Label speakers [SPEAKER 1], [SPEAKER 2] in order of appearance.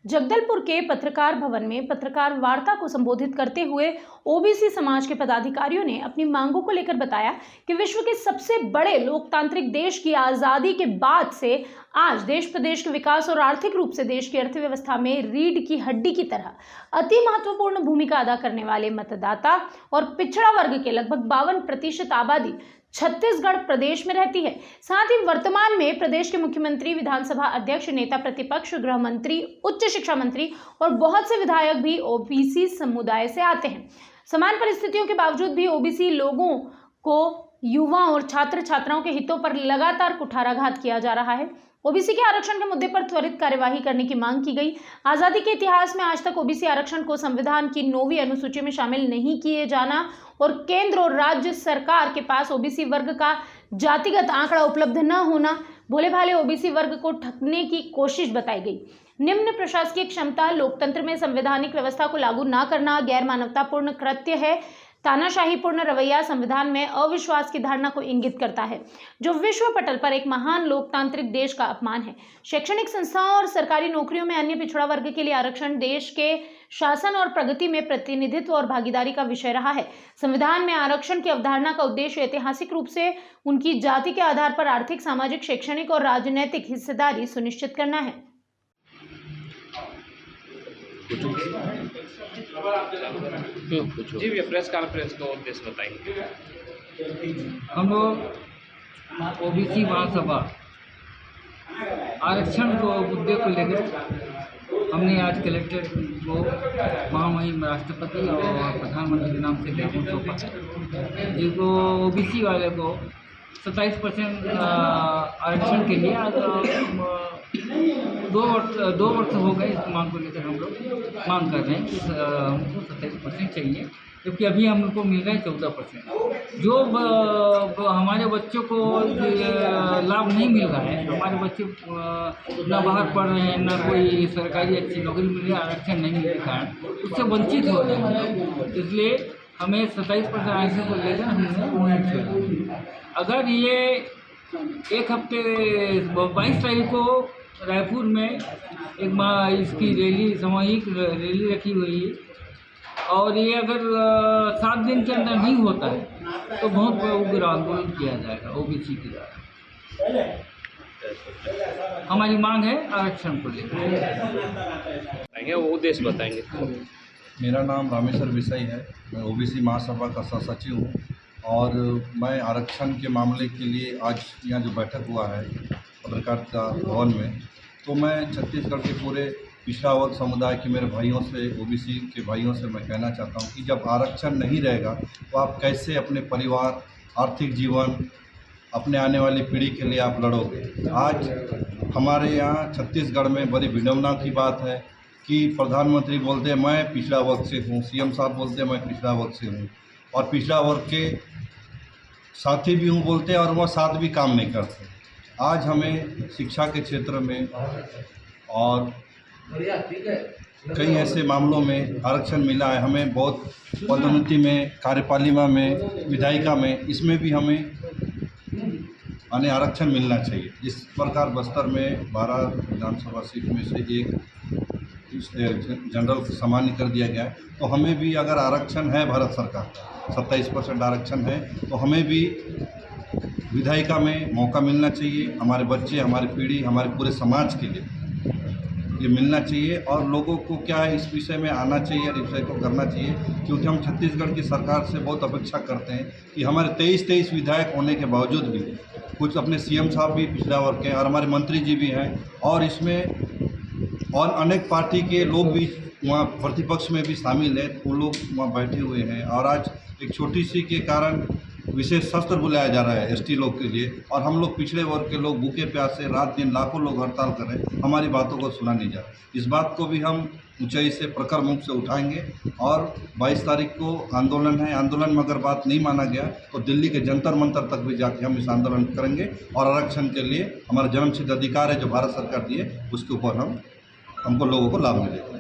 [SPEAKER 1] जगदलपुर के पत्रकार भवन में पत्रकार वार्ता को संबोधित करते हुए ओबीसी समाज के पदाधिकारियों ने अपनी मांगों को लेकर बताया कि विश्व के सबसे बड़े लोकतांत्रिक देश की आजादी के बाद से आज देश प्रदेश के विकास और आर्थिक रूप से देश की अर्थव्यवस्था में रीढ़ की हड्डी की तरह अति महत्वपूर्ण भूमिका अदा करने वाले मतदाता और पिछड़ा वर्ग के लगभग 52% आबादी छत्तीसगढ़ प्रदेश में रहती है। साथ ही वर्तमान में प्रदेश के मुख्यमंत्री, विधानसभा अध्यक्ष, नेता प्रतिपक्ष, गृह मंत्री, उच्च शिक्षा मंत्री और बहुत से विधायक भी ओबीसी समुदाय से आते हैं। समान परिस्थितियों के बावजूद भी ओबीसी लोगों को युवाओं और छात्र छात्राओं के हितों पर लगातार कुठाराघात किया जा रहा है। ओबीसी के आरक्षण के मुद्दे पर त्वरित कार्यवाही करने की मांग की गई। आजादी के इतिहास में आज तक ओबीसी आरक्षण को संविधान की 9वीं अनुसूची में शामिल नहीं किए जाना और केंद्र और राज्य सरकार के पास ओबीसी वर्ग का जातिगत आंकड़ा उपलब्ध न होना भोले भाले ओबीसी वर्ग को ठगने की कोशिश बताई गई। निम्न प्रशासकीय क्षमता, लोकतंत्र में संवैधानिक व्यवस्था को लागू न करना गैर मानवतापूर्ण कृत्य है। तानाशाहीपूर्ण रवैया संविधान में अविश्वास की धारणा को इंगित करता है, जो विश्व पटल पर एक महान लोकतांत्रिक देश का अपमान है। शैक्षणिक संस्थाओं और सरकारी नौकरियों में अन्य पिछड़ा वर्ग के लिए आरक्षण देश के शासन और प्रगति में प्रतिनिधित्व और भागीदारी का विषय रहा है। संविधान में आरक्षण की अवधारणा का उद्देश्य ऐतिहासिक रूप से उनकी जाति के आधार पर आर्थिक, सामाजिक, शैक्षणिक और राजनैतिक हिस्सेदारी सुनिश्चित करना है।
[SPEAKER 2] जी भैया, प्रेस कॉन्फ्रेंस का उद्देश्य बताइए।
[SPEAKER 3] हम लोग ओबीसी महासभा आरक्षण को मुद्दे को लेकर हमने आज कलेक्टर को महामहिम राष्ट्रपति और प्रधानमंत्री के नाम से ज्ञापन सौंपा, जिनको ओबीसी वाले को 27% आरक्षण के लिए आज 2 वर्ष हो गए। इस मांग को लेकर हम लोग मांग कर रहे हैं कि हमको 27% चाहिए, जबकि अभी हम लोग को मिल रहा है 14%। जो हमारे बच्चों को लाभ नहीं मिल रहा है, हमारे बच्चे ना बाहर पढ़ रहे हैं, ना कोई सरकारी अच्छी नौकरी मिल रही है, आरक्षण नहीं मिलने के कारण उससे वंचित हो रहे हैं। इसलिए हमें 27% आरक्षण को लेकर हमने अगर ये एक हफ्ते 22 तारीख को रायपुर में एक इसकी रैली, सामूहिक रैली रखी हुई है और ये अगर 7 दिन के अंदर नहीं होता है तो बहुत उग्र आंदोलन किया जाएगा ओबीसी के द्वारा। हमारी मांग है आरक्षण को लेकर।
[SPEAKER 2] वो उद्देश्य बताएंगे।
[SPEAKER 4] मेरा नाम रामेश्वर विषय है, मैं ओबीसी महासभा का सह सचिव हूँ और मैं आरक्षण के मामले के लिए आज यहाँ जो बैठक हुआ है पत्रकारिता भवन में, तो मैं छत्तीसगढ़ के पूरे पिछड़ा वर्ग समुदाय के मेरे भाइयों से, ओबीसी के भाइयों से मैं कहना चाहता हूँ कि जब आरक्षण नहीं रहेगा तो आप कैसे अपने परिवार, आर्थिक जीवन, अपने आने वाली पीढ़ी के लिए आप लड़ोगे। आज हमारे यहाँ छत्तीसगढ़ में बड़ी विडंबना की बात है कि प्रधानमंत्री बोलते हैं मैं पिछड़ा वर्ग से हूँ, सीएम साहब बोलते हैं मैं पिछड़ा वर्ग से हूँ और पिछड़ा वर्ग के साथी भी हूँ बोलते हैं और वह साथ भी काम नहीं करते। आज हमें शिक्षा के क्षेत्र में और कई ऐसे मामलों में आरक्षण मिला है। हमें बहुत पदोन्नति में, कार्यपालिका में, विधायिका में, इसमें भी हमें आरक्षण मिलना चाहिए। जिस प्रकार बस्तर में 12 विधानसभा सीट में से एक जनरल सामान्य कर दिया गया है, तो हमें भी अगर आरक्षण है, भारत सरकार का 27% आरक्षण है, तो हमें भी विधायिका में मौका मिलना चाहिए। हमारे बच्चे, हमारी पीढ़ी, हमारे पूरे समाज के लिए ये मिलना चाहिए और लोगों को क्या है इस विषय में आना चाहिए और इस विषय को करना चाहिए, क्योंकि हम छत्तीसगढ़ की सरकार से बहुत अपेक्षा करते हैं कि हमारे 23 विधायक होने के बावजूद भी कुछ अपने सीएम साहब भी पिछड़ा वर्ग के और हमारे मंत्री जी भी हैं और इसमें और अनेक पार्टी के लोग भी वहाँ प्रतिपक्ष में भी शामिल हैं, वो लोग वहाँ बैठे हुए हैं और आज एक छोटी सी के कारण विशेष शस्त्र बुलाया जा रहा है एसटी लोग के लिए और हम लोग पिछड़े वर्ग के लोग भूखे प्यासे रात दिन लाखों लोग हड़ताल कर रहे हैं, हमारी बातों को सुना नहीं जा रहा। इस बात को भी हम ऊंचाई से प्रखर मुख से उठाएंगे और 22 तारीख को आंदोलन है। आंदोलन में अगर बात नहीं माना गया तो दिल्ली के जंतर मंतर तक भी जाके हम इस आंदोलन करेंगे और आरक्षण के लिए हमारा जन्मसिद्ध अधिकार है जो भारत सरकार दिए, उसके ऊपर हमको लोगों को लाभ मिलेगा।